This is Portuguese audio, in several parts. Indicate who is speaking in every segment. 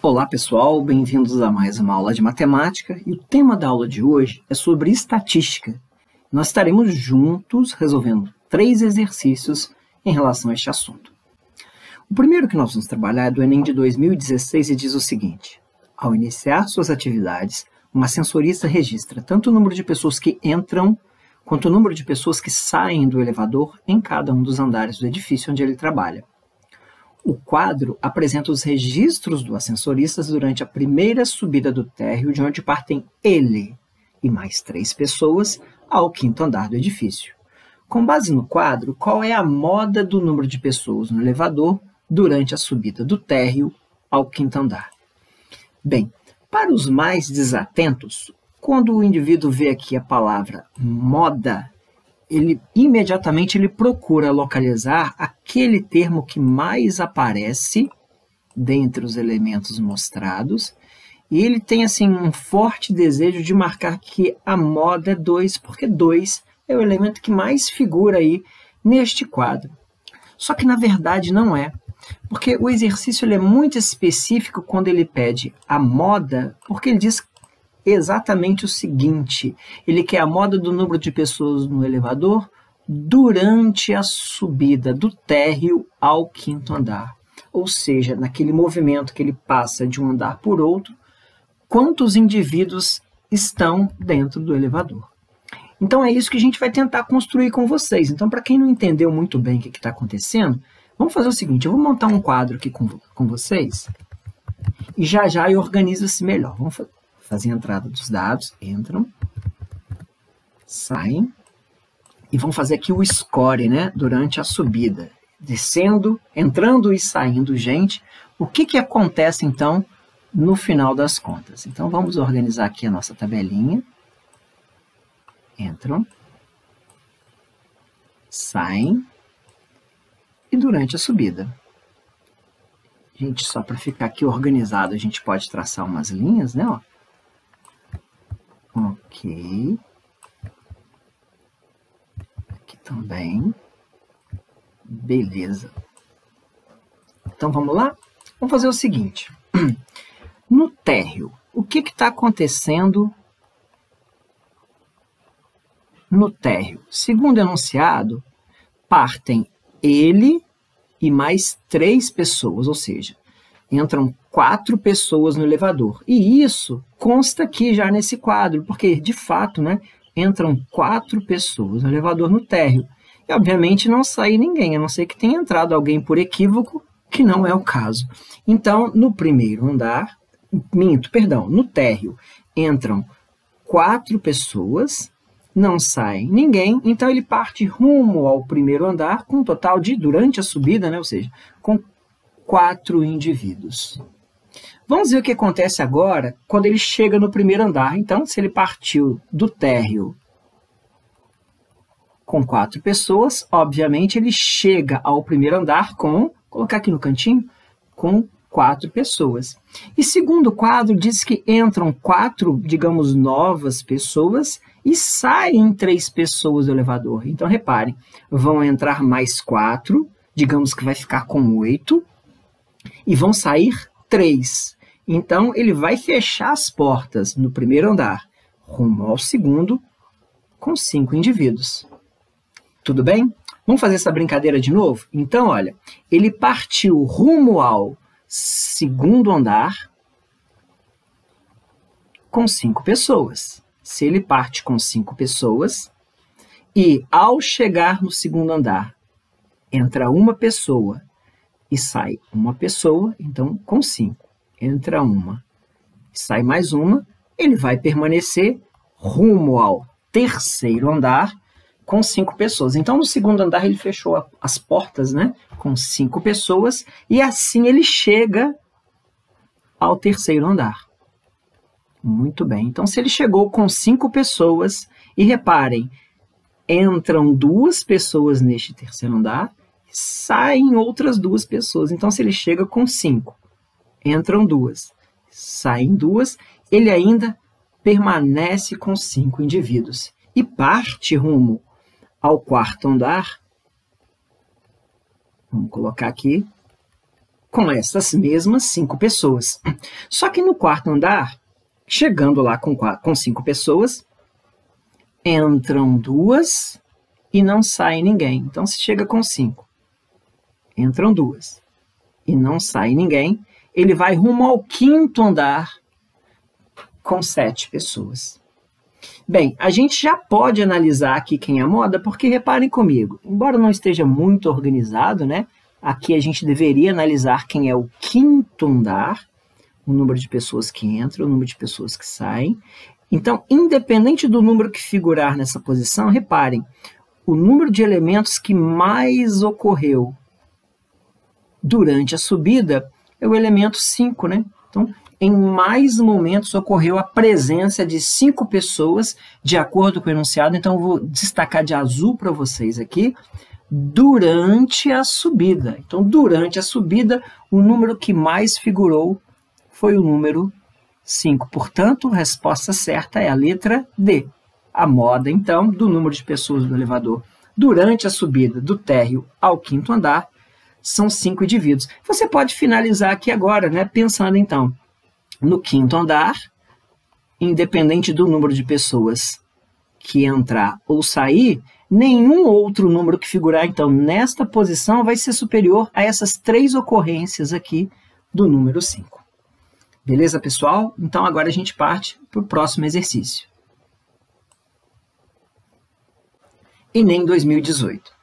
Speaker 1: Olá pessoal, bem-vindos a mais uma aula de matemática e o tema da aula de hoje é sobre estatística. Nós estaremos juntos resolvendo 3 exercícios em relação a este assunto. O primeiro que nós vamos trabalhar é do Enem de 2016 e diz o seguinte: ao iniciar suas atividades, uma sensorista registra tanto o número de pessoas que entram quanto o número de pessoas que saem do elevador em cada um dos andares do edifício onde ele trabalha. O quadro apresenta os registros do ascensorista durante a primeira subida do térreo, de onde partem ele e mais 3 pessoas ao 5º andar do edifício. Com base no quadro, qual é a moda do número de pessoas no elevador durante a subida do térreo ao 5º andar? Bem, para os mais desatentos, quando o indivíduo vê aqui a palavra moda, ele imediatamente procura localizar aquele termo que mais aparece dentre os elementos mostrados, e ele tem assim um forte desejo de marcar que a moda é 2, porque 2 é o elemento que mais figura aí neste quadro. Só que na verdade não é, porque o exercício ele é muito específico quando ele pede a moda, porque ele diz exatamente o seguinte: ele quer a moda do número de pessoas no elevador durante a subida do térreo ao 5º andar. Ou seja, naquele movimento que ele passa de um andar por outro, quantos indivíduos estão dentro do elevador. Então é isso que a gente vai tentar construir com vocês. Então, para quem não entendeu muito bem o que está acontecendo, vamos fazer o seguinte: eu vou montar um quadro aqui com vocês e já eu organizo-se melhor. Vamos fazer a entrada dos dados, entram, saem, e vão fazer aqui o score, né, durante a subida, descendo, entrando e saindo gente. O que acontece, então, no final das contas? Então, vamos organizar aqui a nossa tabelinha. Entram, saem, e durante a subida. Gente, só para ficar aqui organizado, a gente pode traçar umas linhas, né, ó. Ok. Aqui também. Beleza. Então, vamos lá? Vamos fazer o seguinte. No térreo, o que está acontecendo no térreo? Segundo o enunciado, partem ele e mais 3 pessoas, ou seja, entram 4 pessoas no elevador. E isso consta aqui já nesse quadro, porque, de fato, né, entram 4 pessoas no elevador no térreo. E, obviamente, não sai ninguém, a não ser que tenha entrado alguém por equívoco, que não é o caso. Então, no primeiro andar, no térreo, entram 4 pessoas, não sai ninguém, então ele parte rumo ao primeiro andar, com um total de, durante a subida, né, ou seja, com 4 indivíduos. Vamos ver o que acontece agora quando ele chega no primeiro andar. Então, se ele partiu do térreo com 4 pessoas, obviamente ele chega ao primeiro andar com, vou colocar aqui no cantinho, com 4 pessoas. E segundo o quadro, diz que entram 4, digamos, novas pessoas e saem 3 pessoas do elevador. Então, reparem, vão entrar mais 4, digamos que vai ficar com 8, e vão sair 3. Então, ele vai fechar as portas no primeiro andar, rumo ao segundo, com 5 indivíduos. Tudo bem? Vamos fazer essa brincadeira de novo? Então, olha, ele partiu rumo ao segundo andar com 5 pessoas. Se ele parte com 5 pessoas e, ao chegar no segundo andar, entra uma pessoa e sai uma pessoa, então, com 5. Entra uma, sai mais uma, ele vai permanecer rumo ao terceiro andar com 5 pessoas. Então, no segundo andar, ele fechou as portas, né, com 5 pessoas, e assim ele chega ao terceiro andar. Muito bem. Então, se ele chegou com 5 pessoas, e reparem, entram 2 pessoas neste terceiro andar, saem outras 2 pessoas. Então, se ele chega com 5, entram 2, saem 2, ele ainda permanece com 5 indivíduos e parte rumo ao quarto andar. Vamos colocar aqui com essas mesmas 5 pessoas. Só que no quarto andar, chegando lá com 5 pessoas, entram 2 e não sai ninguém. Então, se chega com 5, entram 2 e não sai ninguém, ele vai rumo ao quinto andar com 7 pessoas. Bem, a gente já pode analisar aqui quem é a moda, porque reparem comigo, embora não esteja muito organizado, né? Aqui a gente deveria analisar quem é o quinto andar, o número de pessoas que entram, o número de pessoas que saem. Então, independente do número que figurar nessa posição, reparem, o número de elementos que mais ocorreu durante a subida é o elemento 5, né? Então, em mais momentos ocorreu a presença de 5 pessoas, de acordo com o enunciado. Então, eu vou destacar de azul para vocês aqui, durante a subida. Então, durante a subida, o número que mais figurou foi o número 5. Portanto, a resposta certa é a letra D. A moda, então, do número de pessoas no elevador durante a subida do térreo ao quinto andar são 5 indivíduos. Você pode finalizar aqui agora, né, pensando, então, no quinto andar, independente do número de pessoas que entrar ou sair, nenhum outro número que figurar, então, nesta posição vai ser superior a essas 3 ocorrências aqui do número 5. Beleza, pessoal? Então, agora a gente parte para o próximo exercício. Enem 2018.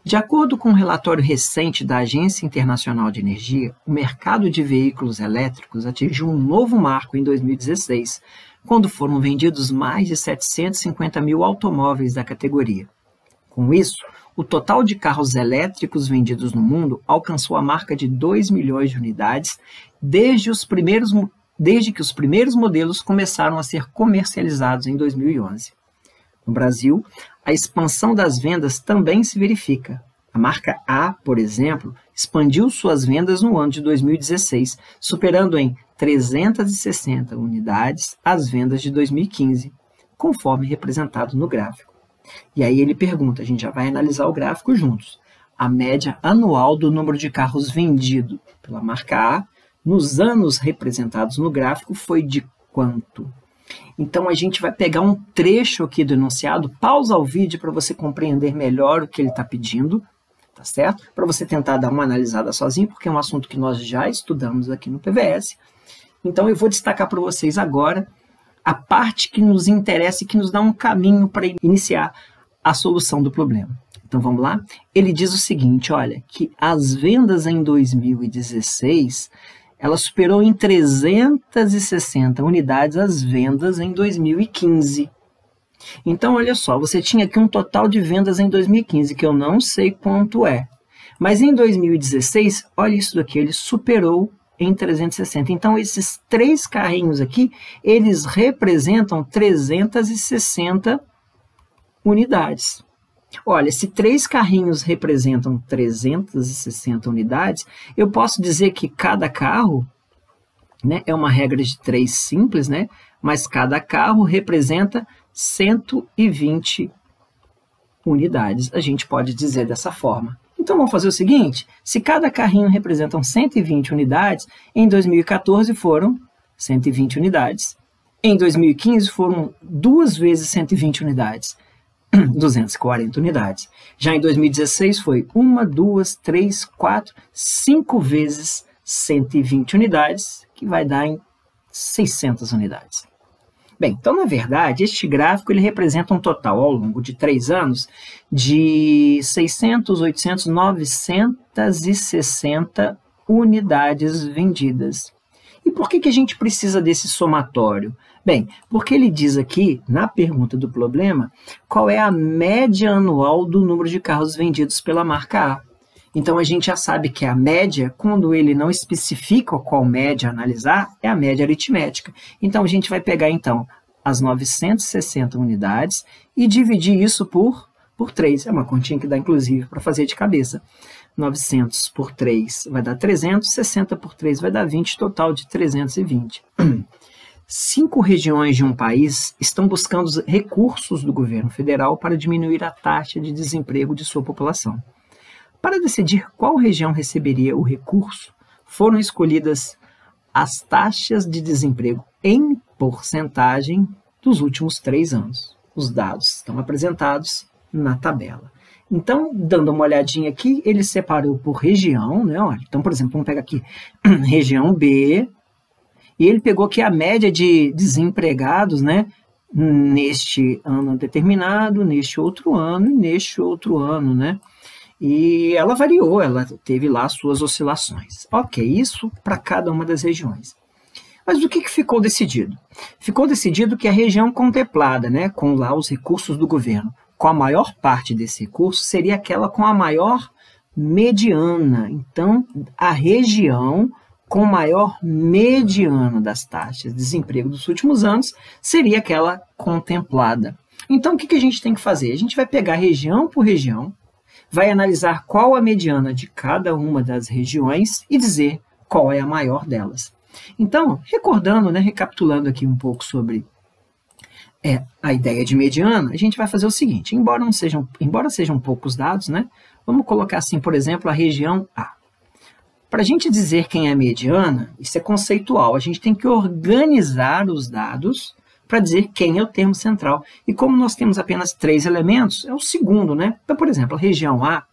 Speaker 1: De acordo com um relatório recente da Agência Internacional de Energia, o mercado de veículos elétricos atingiu um novo marco em 2016, quando foram vendidos mais de 750 mil automóveis da categoria. Com isso, o total de carros elétricos vendidos no mundo alcançou a marca de 2 milhões de unidades desde que os primeiros modelos começaram a ser comercializados em 2011. No Brasil, a expansão das vendas também se verifica. A marca A, por exemplo, expandiu suas vendas no ano de 2016, superando em 360 unidades as vendas de 2015, conforme representado no gráfico. E aí ele pergunta, a gente já vai analisar o gráfico juntos, a média anual do número de carros vendido pela marca A nos anos representados no gráfico foi de quanto? Então, a gente vai pegar um trecho aqui do enunciado, pausa o vídeo para você compreender melhor o que ele está pedindo, tá certo? Para você tentar dar uma analisada sozinho, porque é um assunto que nós já estudamos aqui no PVS. Então, eu vou destacar para vocês agora a parte que nos interessa e que nos dá um caminho para iniciar a solução do problema. Então, vamos lá? Ele diz o seguinte, olha, que as vendas em 2016... ela superou em 360 unidades as vendas em 2015. Então, olha só, você tinha aqui um total de vendas em 2015, que eu não sei quanto é. Mas em 2016, olha isso daqui, ele superou em 360. Então, esses 3 carrinhos aqui, eles representam 360 unidades. Olha, se 3 carrinhos representam 360 unidades, eu posso dizer que cada carro, né, é uma regra de 3 simples, né, mas cada carro representa 120 unidades. A gente pode dizer dessa forma. Então, vamos fazer o seguinte, se cada carrinho representa 120 unidades, em 2014 foram 120 unidades. Em 2015 foram 2 vezes 120 unidades. 240 unidades. Já em 2016 foi 1, 2, 3, 4, 5 vezes 120 unidades, que vai dar em 600 unidades. Bem, então, na verdade, este gráfico ele representa um total, ao longo de 3 anos, de 600, 800, 960 unidades vendidas. E por que a gente precisa desse somatório? Bem, porque ele diz aqui, na pergunta do problema, qual é a média anual do número de carros vendidos pela marca A. Então, a gente já sabe que a média, quando ele não especifica qual média analisar, é a média aritmética. Então, a gente vai pegar, então, as 960 unidades e dividir isso por 3. É uma continha que dá, inclusive, para fazer de cabeça. 900 por 3 vai dar 300, 60 por 3 vai dar 20, total de 320. 5 regiões de um país estão buscando os recursos do governo federal para diminuir a taxa de desemprego de sua população. Para decidir qual região receberia o recurso, foram escolhidas as taxas de desemprego em porcentagem dos últimos 3 anos. Os dados estão apresentados na tabela. Então, dando uma olhadinha aqui, ele separou por região, né? Olha, então, por exemplo, vamos pegar aqui região B, e ele pegou aqui a média de desempregados, né? Neste ano determinado, neste outro ano e neste outro ano, né? E ela variou, ela teve lá suas oscilações. Ok, isso para cada uma das regiões. Mas o que ficou decidido? Ficou decidido que a região contemplada, né, com lá os recursos do governo, com a maior parte desse recurso, seria aquela com a maior mediana. Então, a região com maior mediana das taxas de desemprego dos últimos anos seria aquela contemplada. Então, o que a gente tem que fazer? A gente vai pegar região por região, vai analisar qual a mediana de cada uma das regiões e dizer qual é a maior delas. Então, recordando, né, recapitulando aqui um pouco sobre a ideia de mediana, a gente vai fazer o seguinte, embora sejam poucos dados, né, vamos colocar assim, por exemplo, a região A. Para a gente dizer quem é a mediana, isso é conceitual, a gente tem que organizar os dados para dizer quem é o termo central. E como nós temos apenas 3 elementos, é o segundo, né? Então, por exemplo, a região A,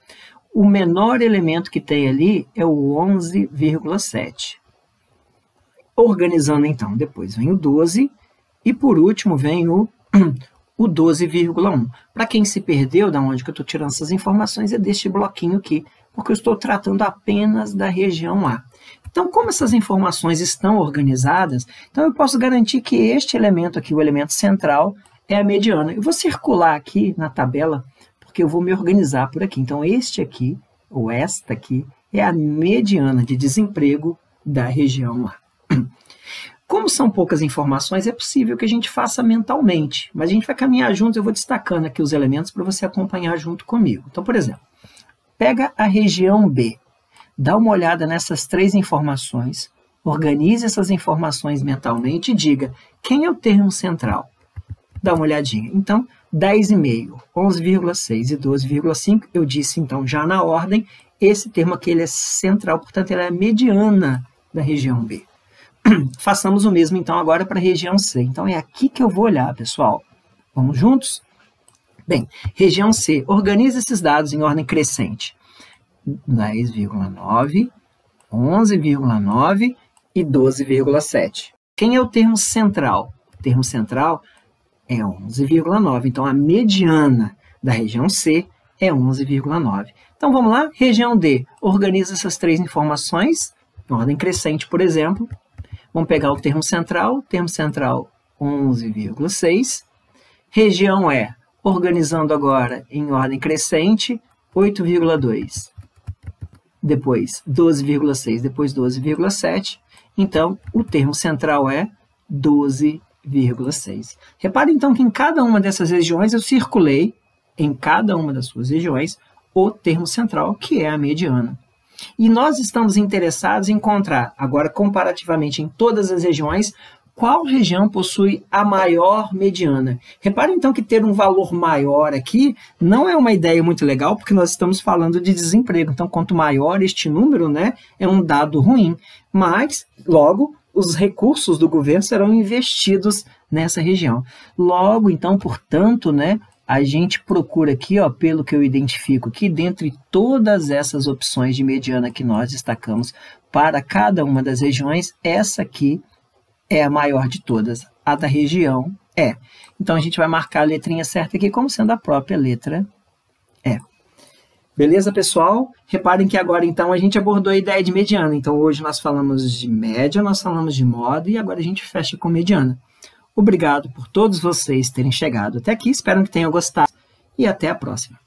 Speaker 1: o menor elemento que tem ali é o 11,7. Organizando, então, depois vem o 12 e, por último, vem o 12,1. Para quem se perdeu, da onde que eu estou tirando essas informações, é deste bloquinho aqui, porque eu estou tratando apenas da região A. Então, como essas informações estão organizadas, então eu posso garantir que este elemento aqui, o elemento central, é a mediana. Eu vou circular aqui na tabela, porque eu vou me organizar por aqui. Então, este aqui, ou esta aqui, é a mediana de desemprego da região A. Como são poucas informações, é possível que a gente faça mentalmente, mas a gente vai caminhar juntos, eu vou destacando aqui os elementos para você acompanhar junto comigo. Então, por exemplo, pega a região B, dá uma olhada nessas 3 informações, organize essas informações mentalmente e diga quem é o termo central. Dá uma olhadinha. Então, 10,5, 11,6 e 12,5, eu disse então já na ordem, esse termo aqui ele é central, portanto ele é a mediana da região B. Façamos o mesmo então agora para a região C. Então é aqui que eu vou olhar, pessoal. Vamos juntos? Bem, região C, organiza esses dados em ordem crescente. 10,9, 11,9 e 12,7. Quem é o termo central? O termo central é 11,9. Então, a mediana da região C é 11,9. Então, vamos lá? Região D, organiza essas 3 informações em ordem crescente, por exemplo. Vamos pegar o termo central 11,6. Região E, organizando agora em ordem crescente, 8,2. Depois 12,6, depois 12,7. Então, o termo central é 12,6. Repare, então, que em cada uma dessas regiões eu circulei, em cada uma das suas regiões, o termo central, que é a mediana. E nós estamos interessados em encontrar, agora comparativamente em todas as regiões, qual região possui a maior mediana. Repare então que ter um valor maior aqui não é uma ideia muito legal, porque nós estamos falando de desemprego. Então, quanto maior este número, né, é um dado ruim. Mas, logo, os recursos do governo serão investidos nessa região. Logo, então, portanto, né, a gente procura aqui, ó, pelo que eu identifico aqui, dentre todas essas opções de mediana que nós destacamos para cada uma das regiões, essa aqui é a maior de todas, a da região E. Então, a gente vai marcar a letrinha certa aqui como sendo a própria letra E. Beleza, pessoal? Reparem que agora, então, a gente abordou a ideia de mediana. Então, hoje nós falamos de média, nós falamos de moda e agora a gente fecha com mediana. Obrigado por todos vocês terem chegado até aqui, espero que tenham gostado e até a próxima.